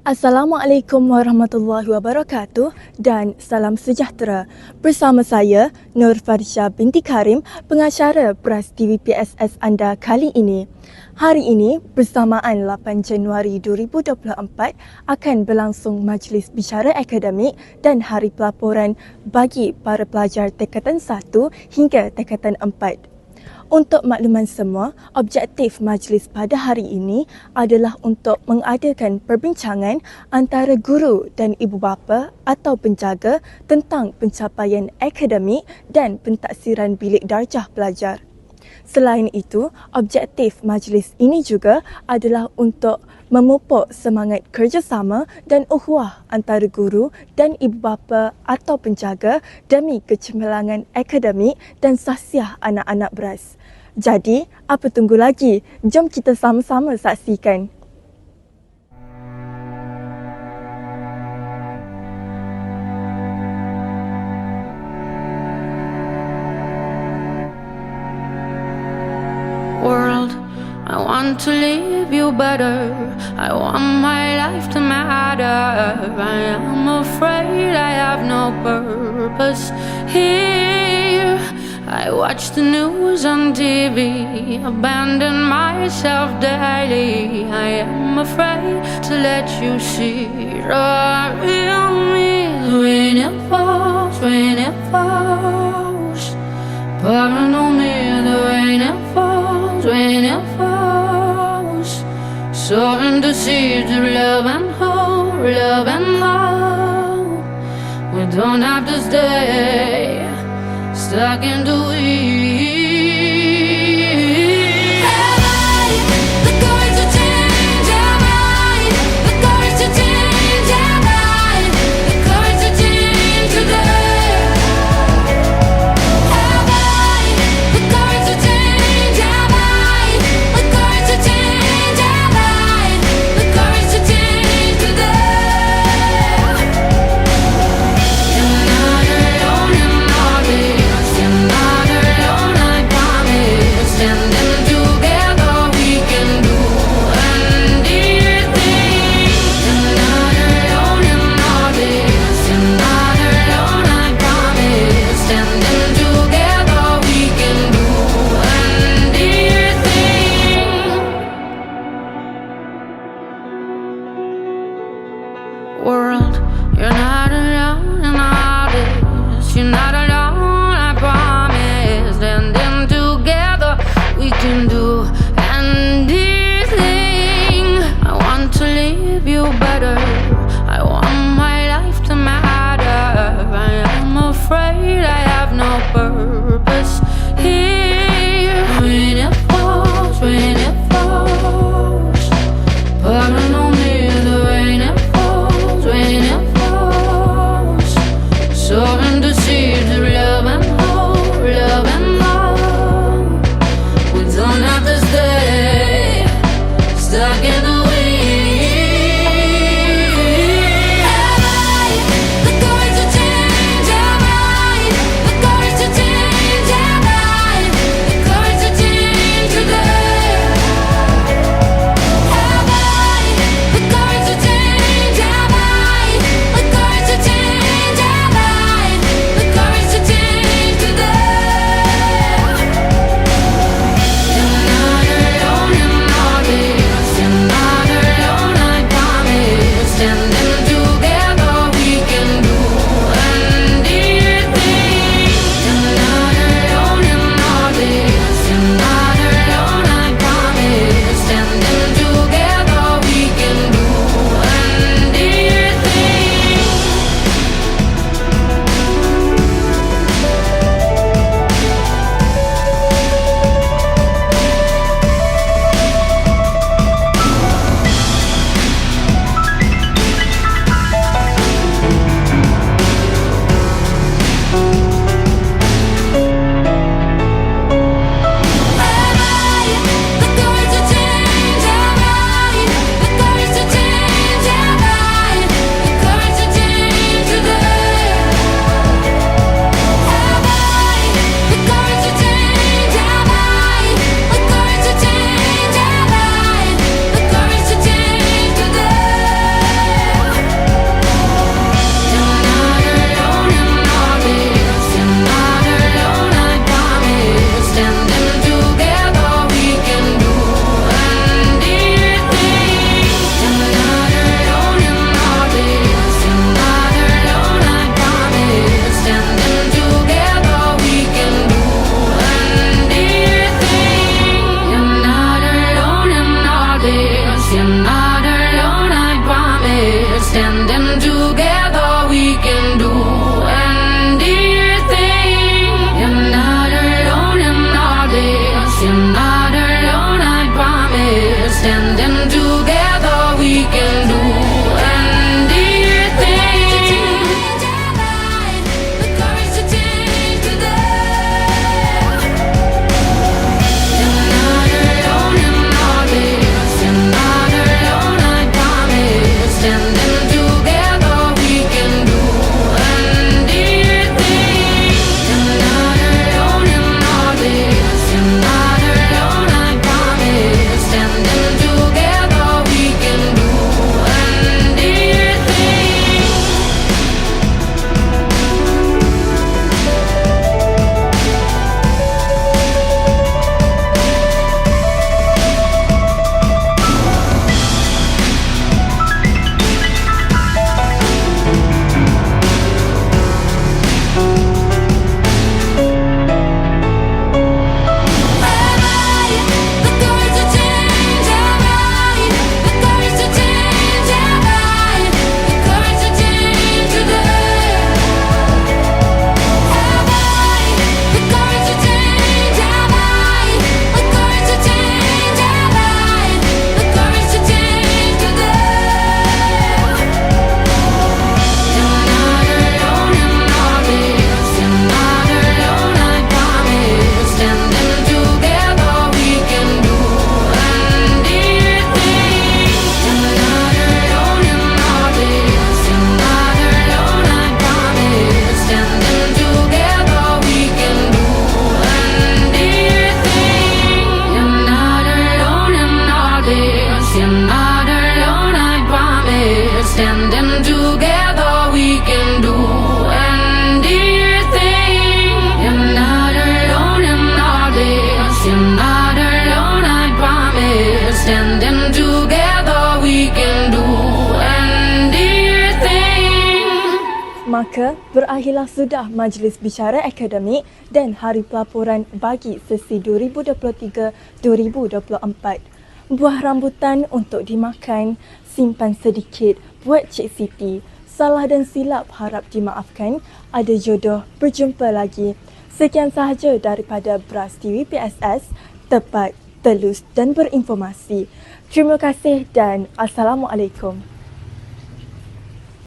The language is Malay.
Assalamualaikum warahmatullahi wabarakatuh dan salam sejahtera. Bersama saya, Nur Farisha binti Karim, pengacara Peras TV PSS anda kali ini. Hari ini, bersamaan 8 Januari 2024, akan berlangsung Majlis Bicara Akademik dan Hari Pelaporan bagi para pelajar tingkatan 1 hingga tingkatan 4. Untuk makluman semua, objektif majlis pada hari ini adalah untuk mengadakan perbincangan antara guru dan ibu bapa atau penjaga tentang pencapaian akademik dan pentaksiran bilik darjah pelajar. Selain itu, objektif majlis ini juga adalah untuk memupuk semangat kerjasama dan ukhuwah antara guru dan ibu bapa atau penjaga demi kecemerlangan akademik dan sahsiah anak-anak Beras. Jadi, apa tunggu lagi? Jom kita sama-sama saksikan. World, I want to leave you better. I want my life to matter. I am afraid I have no purpose here. I watch the news on TV, abandon myself daily. I am afraid to let you see the real me. When it falls, pouring on me, the rain it falls, when it falls. Soaring the seeds of love and hope, love and hope. We don't have to stay stuck in the weeds. Have I the courage to change? Have I the courage to change? Have I the courage to change today? Have I the courage to change? Have I the courage to change? Have I the courage to change today? You're not alone in all this. You're not alone, I promise. Standing together we can do anything. You're not alone in all this. You're not alone, I promise. Standing together we can do anything. World, you're not alone in all this. You're not alone, I promise. Standing together, we can do anything. I want to leave you better. I want my life to matter. I am afraid I have no purpose here. When it falls, pouring on me, the rain it falls, when it falls. Soaring the seeds of love and hope, love and hope. We don't have Standing together we can do anything. You're not alone in all this. You're not alone, I promise. Standing together we can do anything. Maka berakhirlah sudah Majlis Bicara Akademik dan Hari Pelaporan bagi sesi 2023-2024. Buah rambutan untuk dimakan, simpan sedikit buat Cik Siti. Salah dan silap harap dimaafkan, ada jodoh berjumpa lagi. Sekian sahaja daripada Beras TV PSS, tepat, telus dan berinformasi. Terima kasih dan Assalamualaikum.